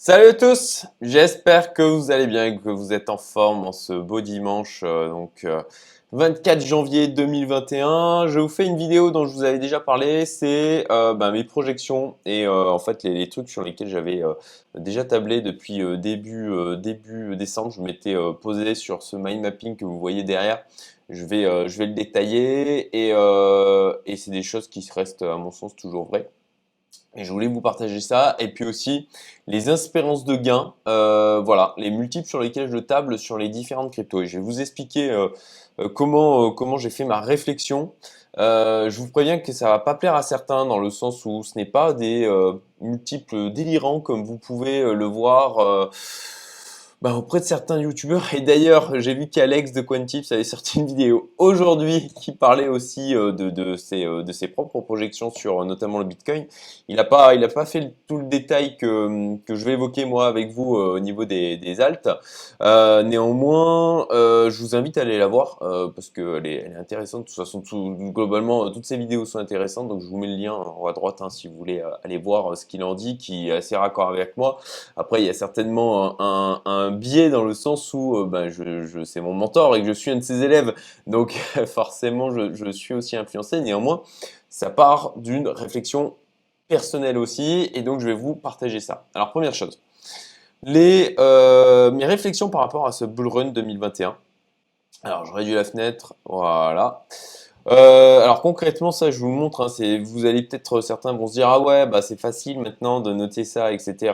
Salut à tous, j'espère que vous allez bien et que vous êtes en forme en ce beau dimanche 24 janvier 2021. Je vous fais une vidéo dont je vous avais déjà parlé, c'est mes projections et en fait les trucs sur lesquels j'avais déjà tablé depuis début décembre. Je m'étais posé sur ce mind mapping que vous voyez derrière. Je vais le détailler et c'est des choses qui restent à mon sens toujours vraies. Et je voulais vous partager ça. Et puis aussi les espérances de gain, voilà, les multiples sur lesquels je table sur les différentes cryptos. Et je vais vous expliquer comment j'ai fait ma réflexion. Je vous préviens que ça va pas plaire à certains dans le sens où ce n'est pas des multiples délirants comme vous pouvez le voir. Auprès de certains youtubeurs. Et d'ailleurs, j'ai vu qu'Alex de Quantips avait sorti une vidéo aujourd'hui qui parlait aussi de ses propres projections sur notamment le Bitcoin. Il a pas fait tout le détail que je vais évoquer moi avec vous au niveau des alts. Néanmoins, je vous invite à aller la voir parce qu'elle est intéressante. De toute façon, globalement, toutes ces vidéos sont intéressantes. Donc, je vous mets le lien en haut à droite si vous voulez aller voir ce qu'il en dit, qui est assez raccord avec moi. Après, il y a certainement un biais dans le sens où c'est mon mentor et que je suis un de ses élèves. Donc, forcément, je suis aussi influencé. Néanmoins, ça part d'une réflexion personnelle aussi. Et donc, je vais vous partager ça. Alors, première chose, mes réflexions par rapport à ce Bull Run 2021. Alors, je réduis la fenêtre. Voilà. Alors concrètement, ça, je vous montre. Vous allez peut-être certains vont se dire ah ouais, bah c'est facile maintenant de noter ça, etc.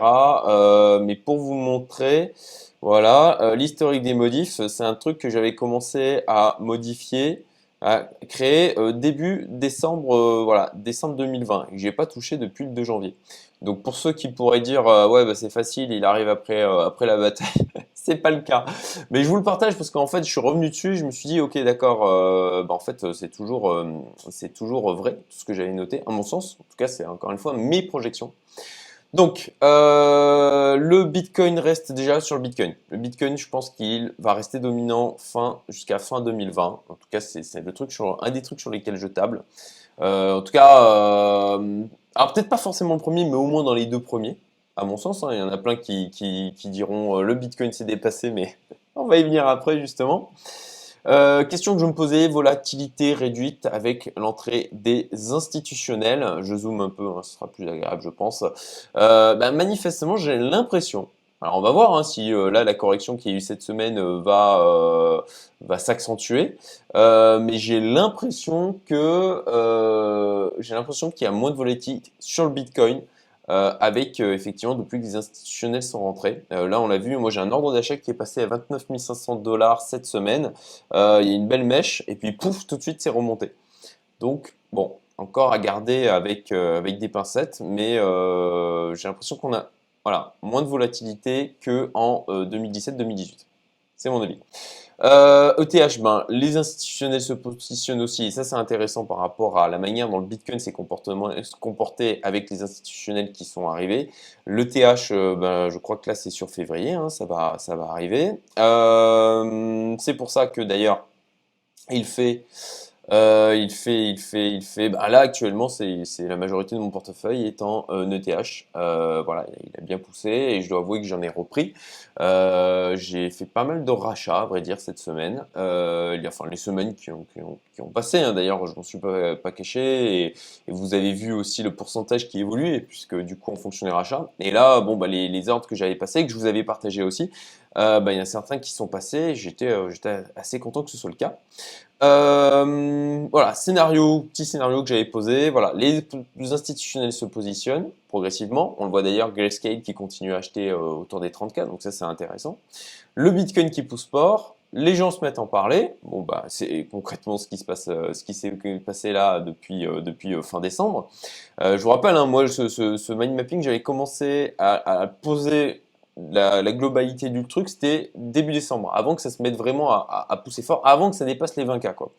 Mais pour vous montrer, voilà, l'historique des modifs, c'est un truc que j'avais commencé à modifier, à créer début décembre, voilà, décembre 2020, et que j'ai pas touché depuis le 2 janvier. Donc pour ceux qui pourraient dire ouais, bah c'est facile, il arrive après la bataille, c'est pas le cas. Mais je vous le partage parce qu'en fait, je suis revenu dessus, je me suis dit, ok, d'accord, en fait, c'est toujours vrai, tout ce que j'avais noté, à mon sens. En tout cas, c'est encore une fois mes projections. Donc, le Bitcoin reste déjà sur le Bitcoin. Le Bitcoin, je pense qu'il va rester dominant jusqu'à fin 2020. En tout cas, c'est un des trucs sur lesquels je table. En tout cas, alors peut-être pas forcément le premier, mais au moins dans les deux premiers, à mon sens. Il y en a plein qui diront le Bitcoin s'est dépassé, mais on va y venir après justement. Question que je me posais, volatilité réduite avec l'entrée des institutionnels. Je zoome un peu, ce sera plus agréable, je pense. Manifestement, j'ai l'impression. Alors on va voir si là la correction qu'il y a eu cette semaine va s'accentuer. Mais j'ai l'impression qu'il y a moins de volatilité sur le Bitcoin. Avec effectivement depuis que les institutionnels sont rentrés. Là on l'a vu, moi j'ai un ordre d'achat qui est passé à 29 500 $ cette semaine. Il y a une belle mèche et puis pouf, tout de suite c'est remonté. Donc bon, encore à garder avec des pincettes, mais j'ai l'impression qu'on a voilà, moins de volatilité qu'en 2017-2018. C'est mon avis. ETH, les institutionnels se positionnent aussi, et ça c'est intéressant par rapport à la manière dont le Bitcoin s'est comporté avec les institutionnels qui sont arrivés. L'ETH, je crois que là c'est sur février, ça va arriver. C'est pour ça que d'ailleurs il fait là actuellement, c'est la majorité de mon portefeuille est en ETH. Voilà, il a bien poussé et je dois avouer que j'en ai repris. J'ai fait pas mal de rachats, à vrai dire, cette semaine. Enfin, les semaines qui ont passé, hein, d'ailleurs, je m'en suis pas caché. Et vous avez vu aussi le pourcentage qui évolue, puisque du coup, en fonction des rachats. Et là, bon, les ordres que j'avais passés, que je vous avais partagé aussi, il y en a certains qui sont passés. J'étais assez content que ce soit le cas. Voilà, petit scénario que j'avais posé. Voilà, les institutionnels se positionnent progressivement. On le voit d'ailleurs, Grayscale qui continue à acheter autour des 30K, donc ça c'est intéressant. Le Bitcoin qui pousse fort, les gens se mettent à en parler. Bon c'est concrètement ce qui s'est passé là depuis fin décembre. Je vous rappelle, hein, moi ce mind mapping, j'avais commencé à poser la globalité du truc, c'était début décembre, avant que ça se mette vraiment à pousser fort, avant que ça dépasse les 20K, quoi.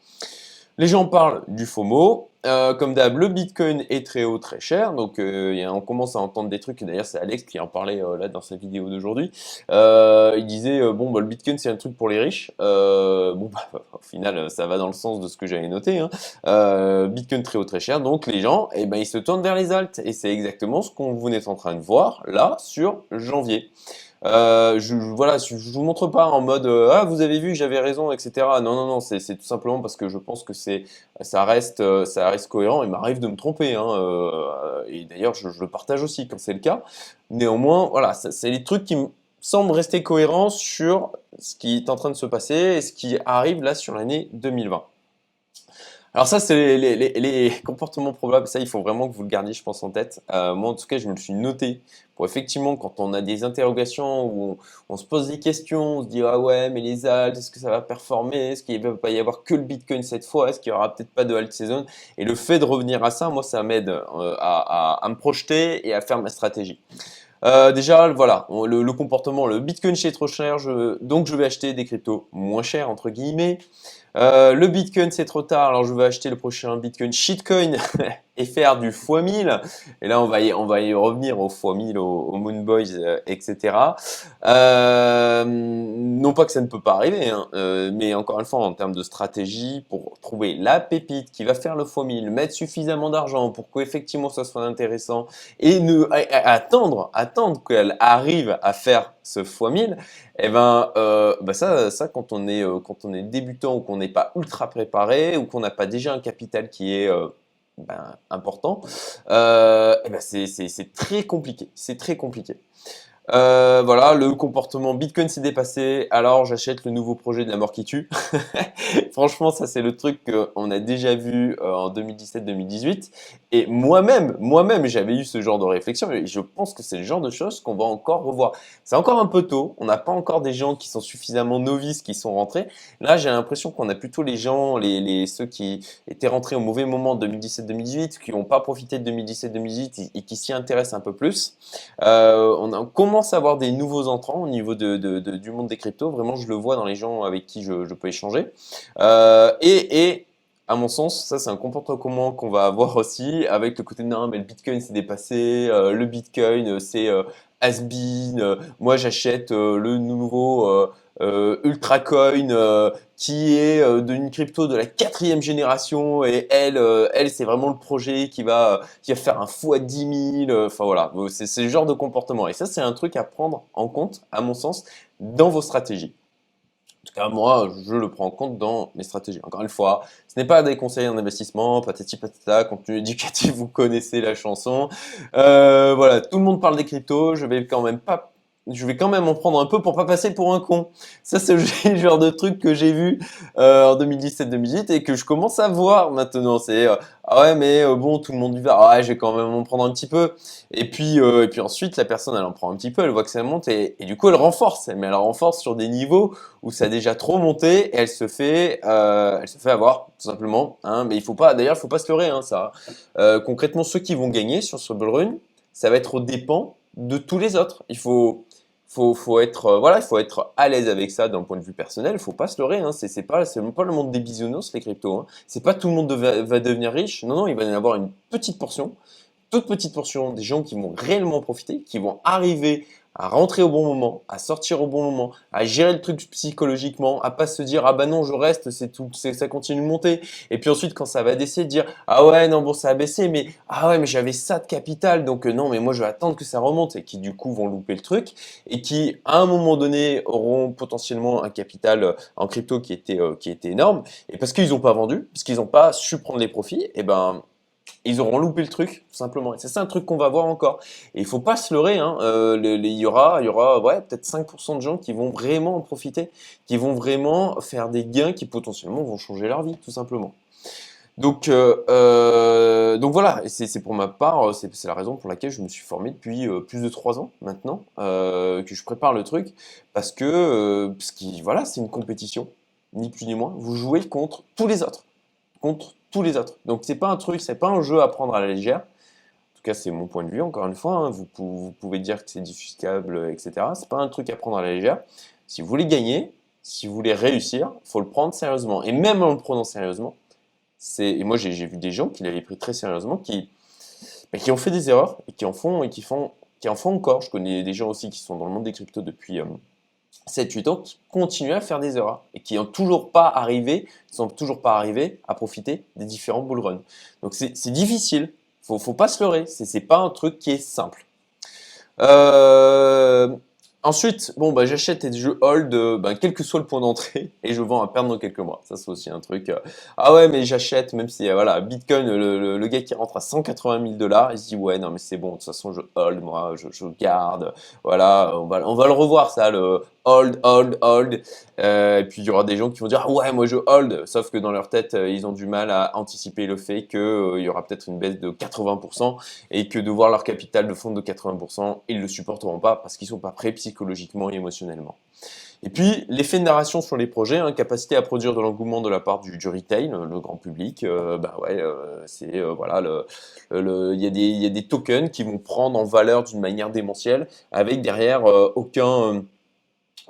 Les gens parlent du FOMO. Comme d'hab, le Bitcoin est très haut, très cher. Donc, on commence à entendre des trucs. D'ailleurs, c'est Alex qui en parlait là dans sa vidéo d'aujourd'hui. Il disait bon, bah, le Bitcoin, c'est un truc pour les riches. Bon, bah, au final, ça va dans le sens de ce que j'avais noté. Hein. Bitcoin très haut, très cher. Donc, les gens, eh ben, ils se tournent vers les alts. Et c'est exactement ce qu'on vous êtes en train de voir là sur janvier. Voilà, je vous montre pas en mode ah vous avez vu que j'avais raison, etc. Non, non, non, c'est tout simplement parce que je pense que ça reste cohérent. Il m'arrive de me tromper, hein, et d'ailleurs je le partage aussi quand c'est le cas. Néanmoins, voilà, c'est les trucs qui me semblent rester cohérents sur ce qui est en train de se passer et ce qui arrive là sur l'année 2020. Alors ça, c'est les comportements probables. Ça, il faut vraiment que vous le gardiez, je pense, en tête. Moi, en tout cas, je me le suis noté pour effectivement, quand on a des interrogations où on se pose des questions, on se dit ah ouais, mais les alts, est-ce que ça va performer? Est-ce qu'il ne va pas y avoir que le Bitcoin cette fois? Est-ce qu'il y aura peut-être pas de alt season? Et le fait de revenir à ça, moi, ça m'aide à me projeter et à faire ma stratégie. Déjà, voilà, le comportement, le Bitcoin c'est trop cher, donc je vais acheter des cryptos moins chers entre guillemets. Le Bitcoin c'est trop tard, alors je vais acheter le prochain Bitcoin shitcoin et faire du x1000. Et là on va y revenir au x1000, au Moon Boys, etc. Non pas que ça ne peut pas arriver, hein, mais encore une fois en termes de stratégie, pour trouver la pépite qui va faire le x1000, mettre suffisamment d'argent pour qu'effectivement ça soit intéressant et attendre qu'elle arrive à faire ce x1000. Eh ben, bah ça quand quand on est débutant ou qu'on n'est pas ultra préparé ou qu'on n'a pas déjà un capital qui est important, eh ben c'est très compliqué. C'est très compliqué. Voilà, le comportement Bitcoin s'est dépassé, alors j'achète le nouveau projet de la mort qui tue. Franchement, ça c'est le truc qu'on a déjà vu en 2017-2018. Et moi-même, j'avais eu ce genre de réflexion et je pense que c'est le genre de choses qu'on va encore revoir. C'est encore un peu tôt, on n'a pas encore des gens qui sont suffisamment novices qui sont rentrés. Là, j'ai l'impression qu'on a plutôt les gens, ceux qui étaient rentrés au mauvais moment de 2017-2018, qui n'ont pas profité de 2017-2018 et qui s'y intéressent un peu plus. On commence à avoir des nouveaux entrants au niveau du monde des cryptos. Vraiment, je le vois dans les gens avec qui je peux échanger. Et à mon sens, ça c'est un comportement qu'on va avoir aussi avec le côté non, mais le Bitcoin c'est dépassé, le Bitcoin c'est has-been, moi j'achète le nouveau Ultracoin qui est d'une crypto de la 4e génération et elle c'est vraiment le projet qui va faire un fois 10 000. Enfin voilà, c'est le genre de comportement. Et ça c'est un truc à prendre en compte, à mon sens, dans vos stratégies. En tout cas, moi, je le prends en compte dans mes stratégies. Encore une fois, ce n'est pas des conseils en investissement, patati patata, contenu éducatif, vous connaissez la chanson. Voilà, tout le monde parle des cryptos, je vais quand même en prendre un peu pour pas passer pour un con. Ça, c'est le genre de truc que j'ai vu en 2017-2018 et que je commence à voir maintenant. C'est ah ouais, mais bon, tout le monde y va. Ah ouais, je vais quand même en prendre un petit peu. Et puis ensuite, la personne, elle en prend un petit peu, elle voit que ça monte et du coup, elle renforce. Mais elle renforce sur des niveaux où ça a déjà trop monté et elle se fait avoir tout simplement. Hein. Mais il faut pas, d'ailleurs, il faut pas se leurrer. Hein, ça. Concrètement, ceux qui vont gagner sur ce bull run, ça va être aux dépens de tous les autres. Faut être, voilà, il faut être à l'aise avec ça d'un point de vue personnel. Il faut pas se leurrer. Hein. C'est pas le monde des bisounours les cryptos. Hein. C'est pas tout le monde va devenir riche. Non, non, il va y en avoir une petite portion, toute petite portion des gens qui vont réellement profiter, qui vont arriver à rentrer au bon moment, à sortir au bon moment, à gérer le truc psychologiquement, à pas se dire ah bah non je reste, ça continue de monter. Et puis ensuite quand ça va baisser, de dire ah ouais non bon ça a baissé mais ah ouais mais j'avais ça de capital donc non mais moi je vais attendre que ça remonte et qui du coup vont louper le truc et qui à un moment donné auront potentiellement un capital en crypto qui était énorme et parce qu'ils n'ont pas vendu, parce qu'ils n'ont pas su prendre les profits, et ben ils auront loupé le truc, tout simplement. Et c'est ça un truc qu'on va voir encore. Et il faut pas se leurrer. Hein. Il y aura ouais, peut-être 5% de gens qui vont vraiment en profiter, qui vont vraiment faire des gains qui potentiellement vont changer leur vie, tout simplement. Donc voilà, et c'est pour ma part, c'est la raison pour laquelle je me suis formé depuis plus de 3 ans maintenant, que je prépare le truc, parce que voilà, c'est une compétition, ni plus ni moins. Vous jouez contre tous les autres. Donc c'est pas un truc, c'est pas un jeu à prendre à la légère. En tout cas, c'est mon point de vue. Encore une fois, hein, vous pouvez dire que c'est diffuscable, etc. C'est pas un truc à prendre à la légère. Si vous voulez gagner, si vous voulez réussir, faut le prendre sérieusement. Et même en le prenant sérieusement, Et moi j'ai vu des gens qui l'avaient pris très sérieusement, qui ont fait des erreurs et qui en font encore. Je connais des gens aussi qui sont dans le monde des cryptos depuis 7-8 ans qui continuent à faire des erreurs et qui sont toujours pas arrivés à profiter des différents bull runs. Donc c'est difficile, faut pas se leurrer, c'est pas un truc qui est simple. Euh, Ensuite, bon, bah, j'achète et je hold, bah, quel que soit le point d'entrée, et je vends à perdre dans quelques mois. Ça, c'est aussi un truc. Ah ouais, mais j'achète, même si, voilà, Bitcoin, le gars qui rentre à 180 000 dollars, il se dit, ouais, non, mais c'est bon, de toute façon, je hold, moi, je garde. Voilà, on va le revoir, ça, le hold, hold, hold. Et puis, il y aura des gens qui vont dire, ah ouais, moi, je hold. Sauf que dans leur tête, ils ont du mal à anticiper le fait qu'il y aura peut-être une baisse de 80% et que de voir leur capital de fondre de 80%, ils ne le supporteront pas parce qu'ils ne sont pas prêts psychologiquement et émotionnellement. Et puis, l'effet de narration sur les projets, hein, capacité à produire de l'engouement de la part du retail, le grand public, bah ouais, voilà, il y a des tokens qui vont prendre en valeur d'une manière démentielle avec derrière aucun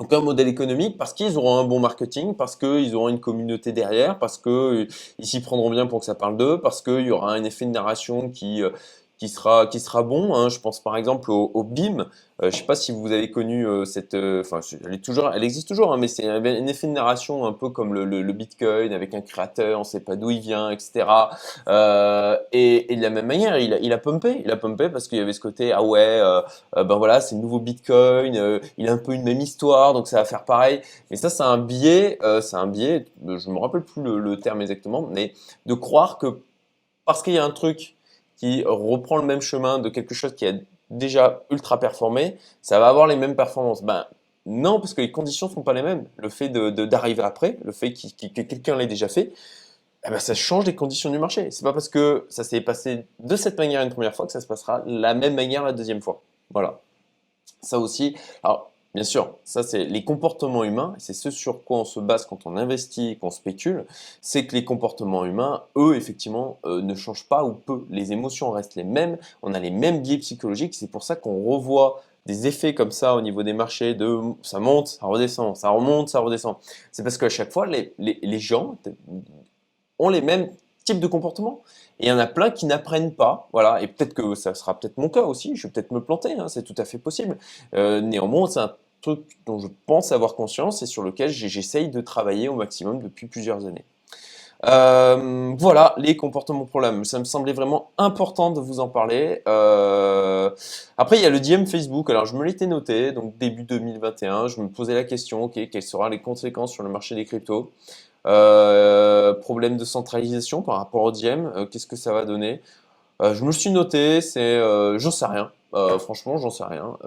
modèle économique parce qu'ils auront un bon marketing, parce qu'ils auront une communauté derrière, parce qu'ils s'y prendront bien pour que ça parle d'eux, parce qu'il y aura un effet de narration qui sera bon. Hein. Je pense par exemple au BIM. Je ne sais pas si vous avez connu cette. Enfin, elle existe toujours, hein, mais c'est un effet de narration un peu comme le Bitcoin avec un créateur, on ne sait pas d'où il vient, etc. Et de la même manière, il a pumpé. Il a pumpé parce qu'il y avait ce côté, ah ouais, ben voilà, c'est le nouveau Bitcoin, il a un peu une même histoire, donc ça va faire pareil. Mais ça, c'est un biais, je me rappelle plus le terme exactement, mais de croire que parce qu'il y a un truc qui reprend le même chemin de quelque chose qui a déjà ultra performé, ça va avoir les mêmes performances. Ben non, parce que les conditions sont pas les mêmes. Le fait d'arriver après, le fait que quelqu'un l'ait déjà fait, eh ben, ça change les conditions du marché. C'est pas parce que ça s'est passé de cette manière une première fois que ça se passera la même manière la deuxième fois. Voilà. Ça aussi, alors bien sûr, ça c'est les comportements humains, c'est ce sur quoi on se base quand on investit, qu'on spécule, c'est que les comportements humains, eux, effectivement, ne changent pas ou peu. Les émotions restent les mêmes, on a les mêmes biais psychologiques, c'est pour ça qu'on revoit des effets comme ça au niveau des marchés, de ça monte, ça redescend, ça remonte, ça redescend. C'est parce qu'à chaque fois, les gens ont les mêmes types de comportements. Et il y en a plein qui n'apprennent pas, voilà. Et peut-être que ça sera peut-être mon cas aussi. Je vais peut-être me planter, hein, c'est tout à fait possible. Néanmoins, c'est un truc dont je pense avoir conscience et sur lequel j'essaye de travailler au maximum depuis plusieurs années. Voilà les comportements problèmes. Ça me semblait vraiment important de vous en parler. Après, il y a le DM Facebook. Alors, je me l'étais noté, donc début 2021. Je me posais la question, ok, quelles seront les conséquences sur le marché des cryptos? Problème de centralisation par rapport au Diem, qu'est-ce que ça va donner? Je me le suis noté, j'en sais rien. Franchement, j'en sais rien.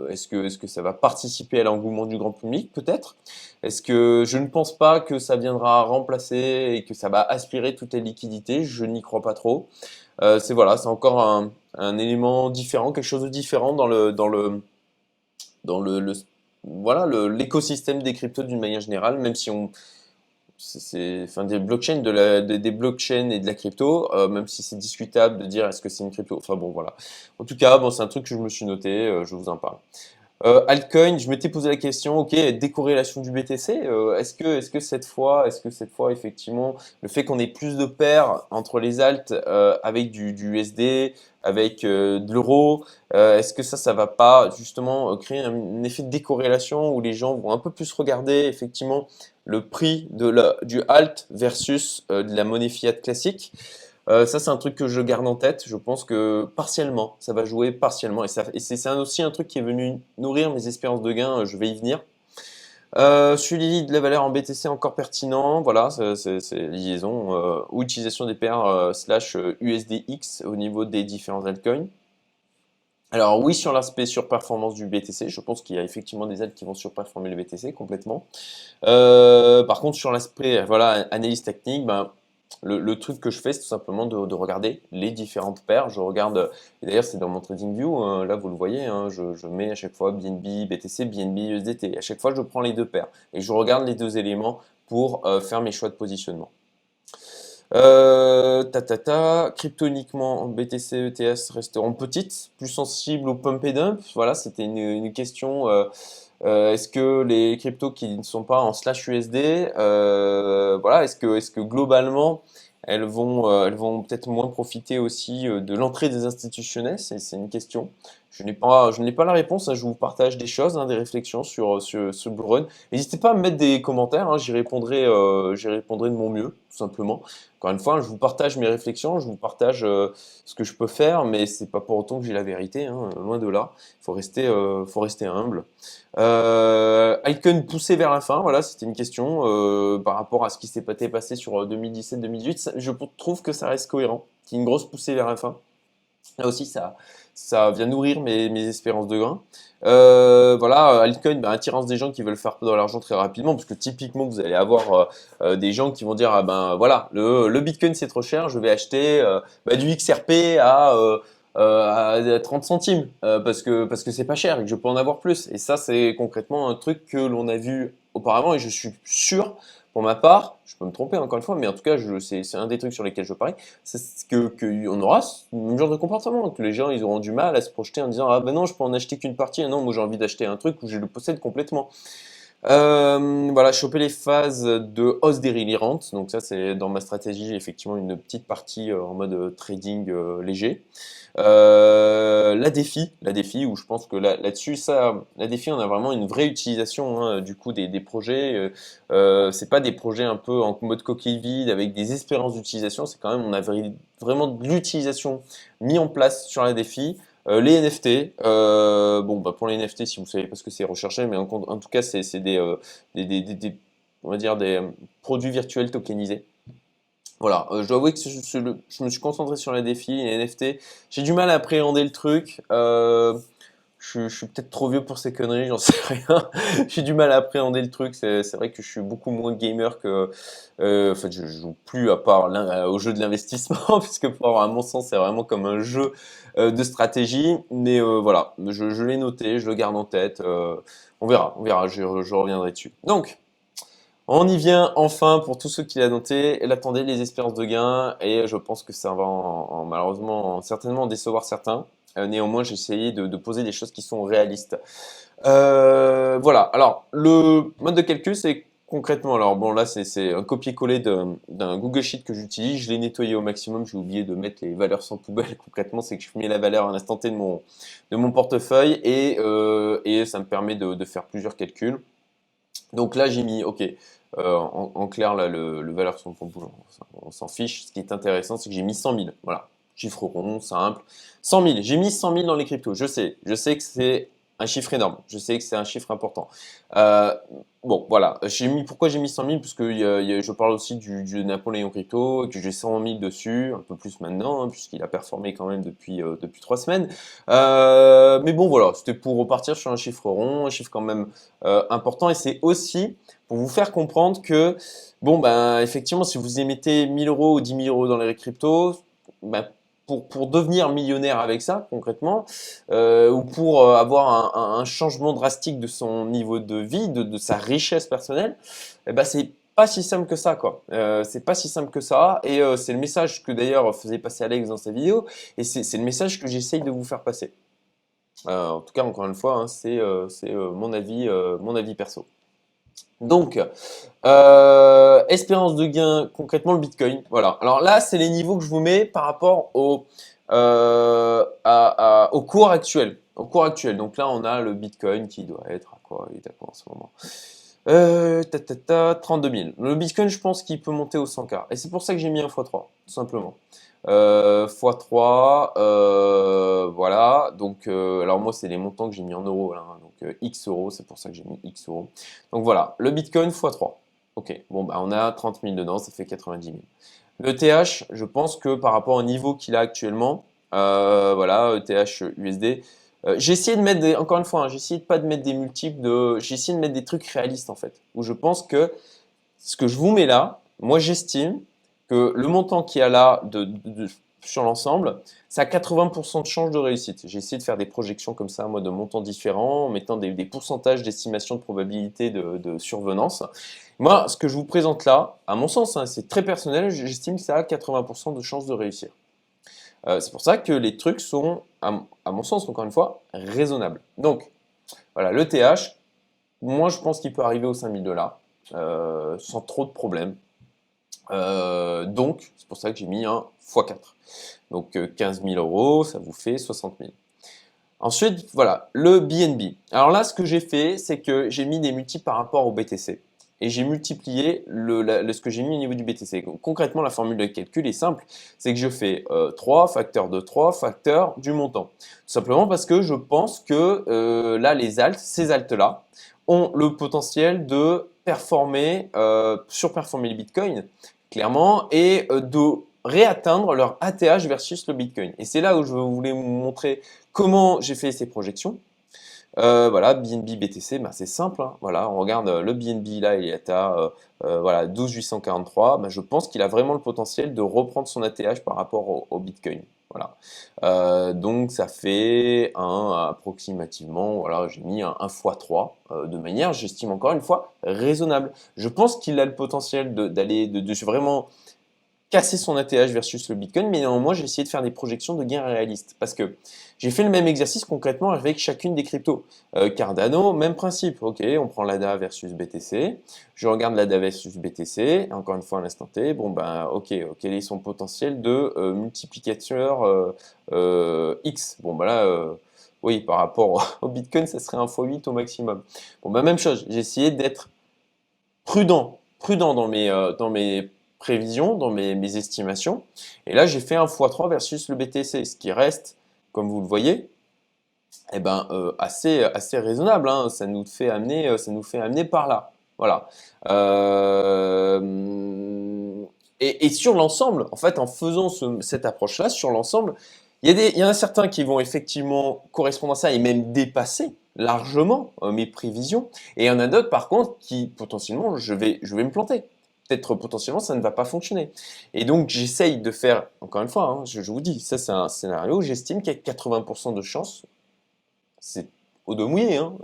Est-ce que ça va participer à l'engouement du grand public? Peut-être. Est-ce que je ne pense pas que ça viendra remplacer et que ça va aspirer toutes les liquidités? Je n'y crois pas trop. C'est encore un élément différent, quelque chose de différent dans voilà, l'écosystème des cryptos d'une manière générale, même si enfin, des blockchains, des blockchains et de la crypto, même si c'est discutable de dire est-ce que c'est une crypto. Enfin bon, voilà. En tout cas, bon, c'est un truc que je me suis noté, je vous en parle. Altcoin, je m'étais posé la question, ok, décorrélation du BTC, est-ce que cette fois, effectivement, le fait qu'on ait plus de paires entre les alts avec du USD, avec de l'euro, est-ce que ça va pas justement créer un effet de décorrélation où les gens vont un peu plus regarder effectivement le prix du alt versus de la monnaie fiat classique? Ça, c'est un truc que je garde en tête. Je pense que partiellement, ça va jouer partiellement. Et c'est aussi un truc qui est venu nourrir mes espérances de gain. Je vais y venir. Suivi de la valeur en BTC encore pertinent. Voilà, c'est liaison ou utilisation des paires slash USDX au niveau des différents altcoins. Alors oui, sur l'aspect surperformance du BTC, je pense qu'il y a effectivement des alts qui vont surperformer le BTC complètement. Par contre, sur l'aspect voilà, analyse technique, ben, le truc que je fais, c'est tout simplement de regarder les différentes paires. Je regarde, et d'ailleurs c'est dans mon TradingView, hein, là vous le voyez, hein, je mets à chaque fois BNB, BTC, BNB, USDT. À chaque fois, je prends les deux paires et je regarde les deux éléments pour faire mes choix de positionnement. Crypto uniquement, BTC, ETS resteront petites, plus sensibles au pump et dump. Voilà, c'était une question. Est-ce que les cryptos qui ne sont pas en slash USD, voilà, est-ce que globalement elles vont peut-être moins profiter aussi de l'entrée des institutionnels. C'est une question. Je n'ai pas la réponse, hein. Je vous partage des choses, hein, des réflexions sur Blue Run. N'hésitez pas à me mettre des commentaires, hein, j'y répondrai de mon mieux, tout simplement. Encore une fois, je vous partage mes réflexions, je vous partage ce que je peux faire, mais c'est pas pour autant que j'ai la vérité, hein, loin de là. Faut rester humble. Icon poussé vers la fin, voilà, c'était une question par rapport à ce qui s'est passé sur 2017-2018. Je trouve que ça reste cohérent, qu'il y ait une grosse poussée vers la fin. Là aussi, ça vient nourrir mes espérances de grain. Voilà, altcoin, bah, attirance des gens qui veulent faire de l'argent très rapidement, parce que typiquement, vous allez avoir des gens qui vont dire, ah ben voilà, le Bitcoin c'est trop cher, je vais acheter du XRP à 30 centimes, parce que c'est pas cher et que je peux en avoir plus. Et ça, c'est concrètement un truc que l'on a vu auparavant, et je suis sûr, pour ma part, je peux me tromper encore une fois, mais en tout cas, c'est un des trucs sur lesquels je parie, c'est qu'on aura ce même genre de comportement, que les gens ils auront du mal à se projeter en disant ah ben non je peux en acheter qu'une partie, ah non moi j'ai envie d'acheter un truc où je le possède complètement. Voilà, choper les phases de hausse délirantes, donc ça c'est dans ma stratégie, j'ai effectivement une petite partie en mode trading léger. La défi où je pense que là-dessus, la défi, on a vraiment une vraie utilisation hein, du coup des projets. C'est pas des projets un peu en mode coquille vide avec des espérances d'utilisation. C'est quand même, on a vraiment de l'utilisation mis en place sur la défi. Les NFT, bon bah pour les NFT, si vous savez pas ce que c'est recherché, mais en tout cas c'est on va dire des produits virtuels tokenisés. Voilà, je dois avouer que je me suis concentré sur les défis, les NFT. J'ai du mal à appréhender le truc. Je suis peut-être trop vieux pour ces conneries, j'en sais rien. J'ai du mal à appréhender le truc. C'est vrai que je suis beaucoup moins gamer que. En fait, je joue plus à part au jeu de l'investissement, puisque pour avoir, à mon sens, c'est vraiment comme un jeu de stratégie. Mais voilà, je l'ai noté, je le garde en tête. On verra, je reviendrai dessus. Donc. On y vient enfin pour tous ceux qui l'attendaient, les espérances de gain, et je pense que ça va malheureusement certainement en décevoir certains. Néanmoins, j'ai essayé de poser des choses qui sont réalistes. Voilà, alors le mode de calcul, c'est concrètement, alors bon là c'est un copier-coller d'un Google Sheet que j'utilise, je l'ai nettoyé au maximum, j'ai oublié de mettre les valeurs sans poubelle. Concrètement, c'est que je mets la valeur à l'instant T de mon portefeuille, et ça me permet de faire plusieurs calculs. Donc là, j'ai mis, ok, en clair, là, le valeur sur son boulot, on s'en fiche. Ce qui est intéressant, c'est que j'ai mis 100 000. Voilà, chiffre rond, simple. 100 000, j'ai mis 100 000 dans les cryptos. Je sais que c'est un chiffre énorme. Je sais que c'est un chiffre important. Euh, bon, voilà. Pourquoi j'ai mis 100 000? Parce que je parle aussi du Napoléon Crypto, et que j'ai 100 000 dessus, un peu plus maintenant, hein, puisqu'il a performé quand même depuis 3 semaines. Mais bon, voilà, c'était pour repartir sur un chiffre rond, un chiffre quand même important. Et c'est aussi pour vous faire comprendre que, bon, ben, effectivement, si vous émettez 1000 euros ou 10 000 euros dans les cryptos, ben, pour devenir millionnaire avec ça, concrètement, ou pour avoir un changement drastique de son niveau de vie, de sa richesse personnelle, eh ben, c'est pas si simple que ça, quoi. C'est pas si simple que ça, et c'est le message que d'ailleurs faisait passer Alex dans sa vidéo, et c'est le message que j'essaye de vous faire passer. En tout cas, encore une fois, hein, c'est mon avis perso. Donc, espérance de gain, concrètement le Bitcoin. Voilà. Alors là, c'est les niveaux que je vous mets par rapport au cours actuel. Au cours actuel. Donc là, on a le Bitcoin qui doit être à quoi? Il est à quoi en ce moment? 32 000. Le Bitcoin, je pense qu'il peut monter au 100K. Et c'est pour ça que j'ai mis un x3, tout simplement. x3, voilà. Donc, alors moi, c'est les montants que j'ai mis en euros, là, hein. Donc, X euros, c'est pour ça que j'ai mis X euros. Donc voilà, le Bitcoin x3. Ok, bon, bah, on a 30 000 dedans, ça fait 90 000. Le TH, je pense que par rapport au niveau qu'il a actuellement, voilà, TH USD, j'ai essayé de mettre encore une fois, hein, j'ai essayé de pas de mettre des multiples j'ai essayé de mettre des trucs réalistes en fait, où je pense que ce que je vous mets là, moi j'estime que le montant qu'il y a là sur l'ensemble, ça a 80% de chances de réussite. J'ai essayé de faire des projections comme ça, moi, de montants différents, en mettant des pourcentages d'estimation de probabilité de survenance. Moi, ce que je vous présente là, à mon sens, hein, c'est très personnel, j'estime que ça a 80% de chances de réussir. C'est pour ça que les trucs sont, à mon sens, encore une fois, raisonnables. Donc, voilà, le TH, moi je pense qu'il peut arriver aux 5 000 $, sans trop de problèmes. Donc, c'est pour ça que j'ai mis un x4. Donc 15 000 euros, ça vous fait 60 000. Ensuite, voilà, le BNB. Alors là, ce que j'ai fait, c'est que j'ai mis des multiples par rapport au BTC. Et j'ai multiplié ce que j'ai mis au niveau du BTC. Donc, concrètement, la formule de calcul est simple. C'est que je fais 3, facteur de 3, facteur du montant. Tout simplement parce que je pense que là, ces altes-là, ont le potentiel de performer, surperformer les bitcoins, clairement, et de réatteindre leur ATH versus le bitcoin. Et c'est là où je voulais vous montrer comment j'ai fait ces projections. Voilà, BNB BTC, bah, c'est simple, hein. Voilà, on regarde le BNB là, il est à voilà, 12 843. Bah, je pense qu'il a vraiment le potentiel de reprendre son ATH par rapport au Bitcoin. Voilà. Donc ça fait approximativement, voilà, j'ai mis un x3 de manière, j'estime encore une fois, raisonnable. Je pense qu'il a le potentiel de vraiment casser son ATH versus le Bitcoin, mais néanmoins, j'ai essayé de faire des projections de gains réalistes parce que j'ai fait le même exercice concrètement avec chacune des cryptos. Cardano, même principe. Ok, on prend l'ADA versus BTC. Je regarde l'ADA versus BTC. Encore une fois, à l'instant T. Bon, ben, ok, quel est son potentiel de multiplicateur X? Bon, ben là, oui, par rapport au Bitcoin, ça serait un x8 au maximum. Bon, ben, même chose. J'ai essayé d'être prudent dans mes prévisions, dans mes estimations. Et là, j'ai fait un x3 versus le BTC, ce qui reste, comme vous le voyez, eh ben, assez raisonnable, hein. Ça nous fait amener par là. Voilà. Et sur l'ensemble, en fait, en faisant cette approche-là, sur l'ensemble, il y en a certains qui vont effectivement correspondre à ça et même dépasser largement mes prévisions. Et il y en a d'autres, par contre, qui potentiellement, je vais me planter. Peut-être potentiellement, ça ne va pas fonctionner. Et donc, j'essaye de faire, encore une fois, hein, je vous dis, ça c'est un scénario, j'estime qu'il y a 80% de chances, c'est au dos mouillé, hein,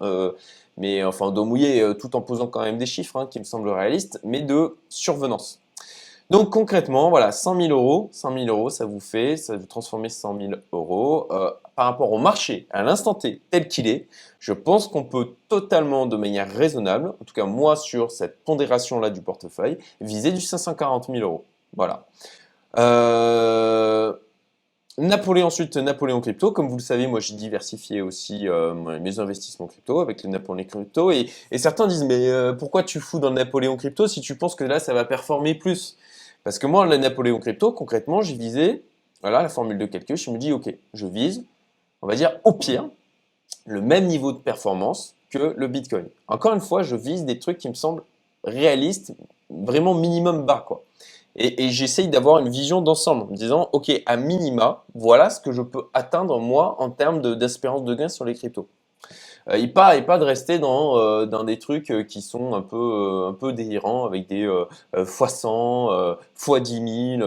mais enfin au dos mouillé tout en posant quand même des chiffres hein, qui me semblent réalistes, mais de survenance. Donc concrètement, voilà, 100 000 euros, 100 000 euros, ça vous transformer 100 000 euros par rapport au marché à l'instant T tel qu'il est. Je pense qu'on peut totalement, de manière raisonnable, en tout cas moi sur cette pondération-là du portefeuille, viser du 540 000 euros. Voilà. Napoléon Crypto, comme vous le savez, moi j'ai diversifié aussi mes investissements crypto avec le Napoléon Crypto et certains disent mais pourquoi tu fous dans le Napoléon Crypto si tu penses que là ça va performer plus? Parce que moi le Napoléon Crypto concrètement j'ai visé, voilà la formule de calcul, je me dis ok je vise, on va dire au pire, le même niveau de performance que le Bitcoin. Encore une fois je vise des trucs qui me semblent réalistes, vraiment minimum bas quoi. Et j'essaye d'avoir une vision d'ensemble, en me disant, OK, à minima, voilà ce que je peux atteindre moi en termes d'espérance de gain sur les cryptos. Et pas de rester dans des trucs qui sont un peu délirants avec des fois 100, fois 10 000.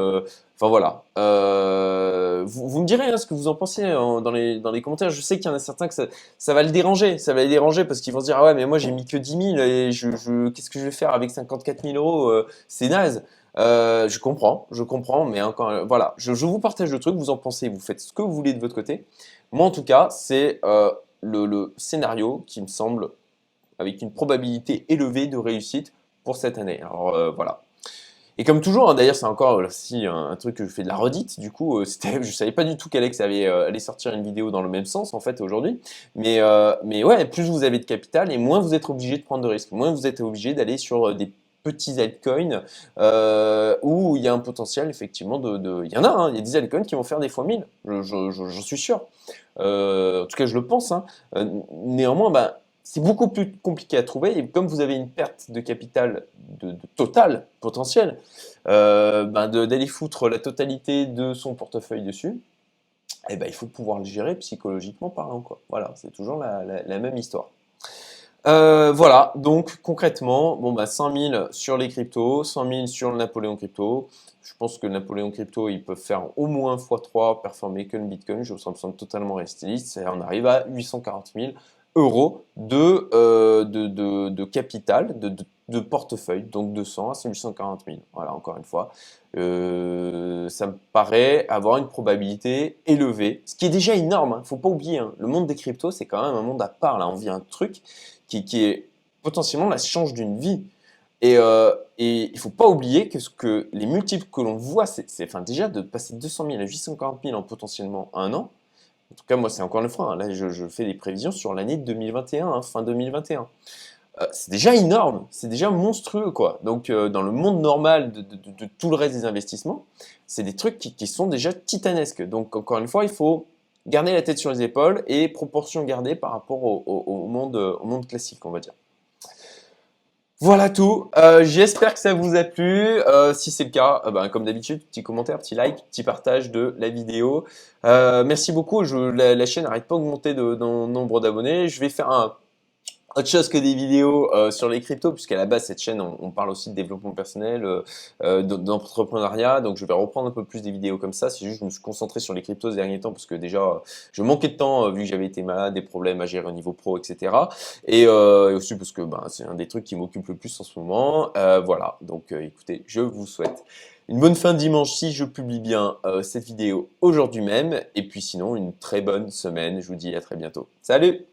Enfin voilà. Vous me direz hein, ce que vous en pensez dans les commentaires. Je sais qu'il y en a certains que ça va le déranger. Ça va les déranger parce qu'ils vont se dire ah ouais, mais moi j'ai mis que 10 000 et qu'est-ce que je vais faire avec 54 000 euros c'est naze. Je comprends, mais encore, voilà, je vous partage le truc, vous en pensez, vous faites ce que vous voulez de votre côté. Moi, en tout cas, c'est le scénario qui me semble avec une probabilité élevée de réussite pour cette année. Alors voilà. Et comme toujours, hein, d'ailleurs, c'est encore aussi un truc que je fais de la redite. Du coup, je savais pas du tout qu'Alex allait sortir une vidéo dans le même sens en fait aujourd'hui. Mais ouais, plus vous avez de capital et moins vous êtes obligé de prendre de risques, moins vous êtes obligé d'aller sur des petits altcoins où il y a un potentiel effectivement il y en a, hein, il y a des altcoins qui vont faire des fois 1000, j'en suis sûr. En tout cas, je le pense. Hein. Néanmoins, bah, c'est beaucoup plus compliqué à trouver et comme vous avez une perte de capital de total potentiel, ben d'aller foutre la totalité de son portefeuille dessus, eh ben, il faut pouvoir le gérer psychologiquement parlant, quoi. Voilà, c'est toujours la même histoire. Voilà, donc concrètement, bon, bah, 100 000 sur les cryptos, 100 000 sur le Napoléon Crypto. Je pense que le Napoléon Crypto, il peut faire au moins x3 performer que le Bitcoin. Je me sens totalement réaliste. On arrive à 840 000 euros de capital, de portefeuille, donc de 100 à 840 000. Voilà, encore une fois. Ça me paraît avoir une probabilité élevée, ce qui est déjà énorme. Hein. Faut pas oublier, hein. Le monde des cryptos, c'est quand même un monde à part. Là, on vit un truc qui est potentiellement la change d'une vie. Et il ne faut pas oublier que, les multiples que l'on voit, enfin, déjà de passer de 200 000 à 840 000 en potentiellement un an. En tout cas, moi, c'est encore une fois, hein, là, je fais des prévisions sur l'année 2021, hein, fin 2021. C'est déjà énorme, c'est déjà monstrueux, quoi. Donc, dans le monde normal de tout le reste des investissements, c'est des trucs qui sont déjà titanesques. Donc, encore une fois, il faut garder la tête sur les épaules et proportion gardée par rapport au monde classique, on va dire. Voilà tout. J'espère que ça vous a plu. Si c'est le cas, ben, comme d'habitude, petit commentaire, petit like, petit partage de la vidéo. Merci beaucoup. La chaîne n'arrête pas d'augmenter dans le nombre d'abonnés. Je vais faire autre chose que des vidéos sur les cryptos, puisqu'à la base, cette chaîne, on parle aussi de développement personnel, d'entrepreneuriat. Donc, je vais reprendre un peu plus des vidéos comme ça. C'est juste que je me suis concentré sur les cryptos ces derniers temps, parce que déjà, je manquais de temps, vu que j'avais été malade, des problèmes à gérer au niveau pro, etc. Et aussi parce que ben, c'est un des trucs qui m'occupe le plus en ce moment. Voilà, donc écoutez, je vous souhaite une bonne fin de dimanche si je publie bien cette vidéo aujourd'hui même. Et puis sinon, une très bonne semaine. Je vous dis à très bientôt. Salut!